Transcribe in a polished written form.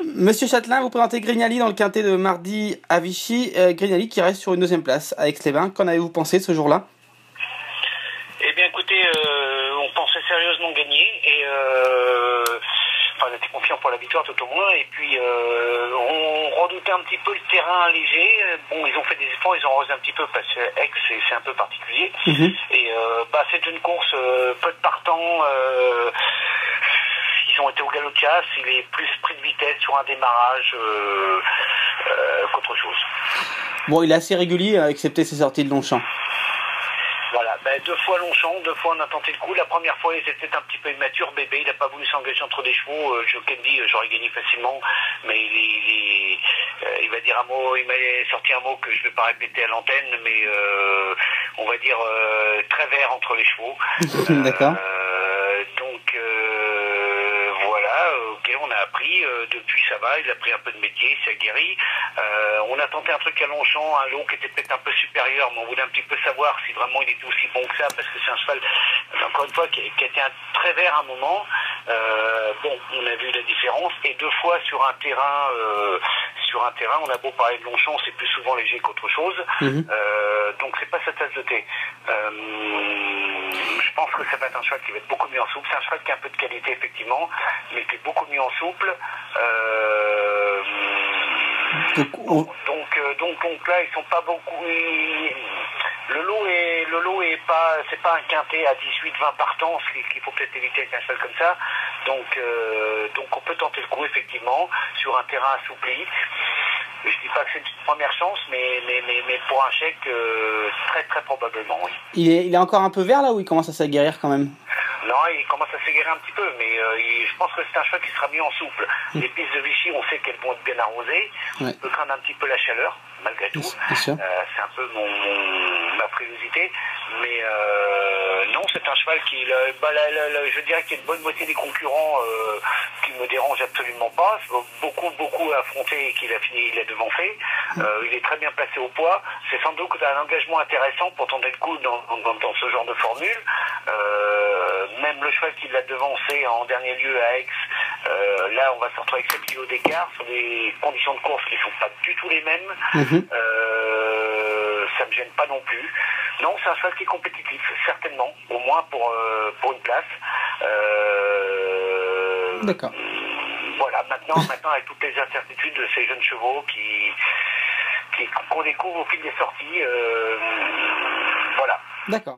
Monsieur Châtelain, vous présentez Grignali dans le quintet de mardi à Vichy. Grignali qui reste sur une deuxième place à Aix-les-Bains. Qu'en avez-vous pensé ce jour-là? Eh bien écoutez, on pensait sérieusement gagner et on était confiant pour la victoire tout au moins, et puis on redoutait un petit peu le terrain léger. Bon, ils ont fait des efforts, ils ont arrosé un petit peu parce que Aix c'est un peu particulier. Et c'est une course, peu de partants, ils ont été au galop de chasse, il est plus pris de vitesse sur un démarrage qu'autre chose. Bon, il est assez régulier, excepté ses sorties de Longchamp. Voilà, 2 fois Longchamp, 2 fois on a tenté le coup. La première fois, il était peut-être un petit peu immature, bébé, il n'a pas voulu s'engager entre des chevaux. Jockey me dit, j'aurais gagné facilement, mais il va dire un mot, il m'a sorti un mot que je ne vais pas répéter à l'antenne, mais on va dire très vert entre les chevaux. D'accord. Donc voilà, ok, on a appris, depuis ça va, il a pris un peu de métier, il s'est guéri. On a tenté un truc à Longchamp, un lot qui était peut-être un peu supérieur, mais on voulait un petit peu savoir si vraiment il était aussi bon que ça, parce que c'est un cheval, encore une fois, qui était très vert à un moment. Bon, on a vu la différence, et 2 fois sur un terrain, on a beau parler de Longchamp, c'est plus souvent léger qu'autre chose. Donc c'est pas sa tasse de thé. Je pense que ça va être un cheval qui va être beaucoup mieux en souple. C'est un cheval qui a un peu de qualité effectivement, mais qui est beaucoup mieux en souple. Donc là, ils sont pas beaucoup. Le lot est pas, c'est pas un quintet à 18-20 partants, ce qu'il faut peut-être éviter avec un cheval comme ça. Donc on peut tenter le coup effectivement sur un terrain assoupli. Je dis pas que c'est une première chance, mais pour un chèque, très très probablement, oui. Il est encore un peu vert là, ou il commence à s'aguerrir quand même? Non, il commence à s'aguerrir un petit peu, mais je pense que c'est un cheval qui sera mieux en souple. Les pistes de Vichy, on sait qu'elles vont être bien arrosées. Ouais. On peut craindre un petit peu la chaleur, malgré tout. C'est un peu ma frilosité. Mais non, c'est un cheval qui, je dirais qu'il y a une bonne moitié des concurrents qui ne me dérangent absolument pas. Beaucoup affronté et qu'il a fini, il a devancé. Il est très bien placé au poids. C'est sans doute un engagement intéressant pour tenter le coup dans ce genre de formule. Même le cheval qui l'a devancé en dernier lieu à Aix, là on va se retrouver avec 7 kilos d'écart sur des conditions de course qui ne sont pas du tout les mêmes. Ça me gêne pas non plus. Non, c'est un cheval qui est compétitif, certainement, au moins pour une place. D'accord. Voilà, maintenant avec toutes les incertitudes de ces jeunes chevaux qu'on découvre au fil des sorties, voilà. D'accord.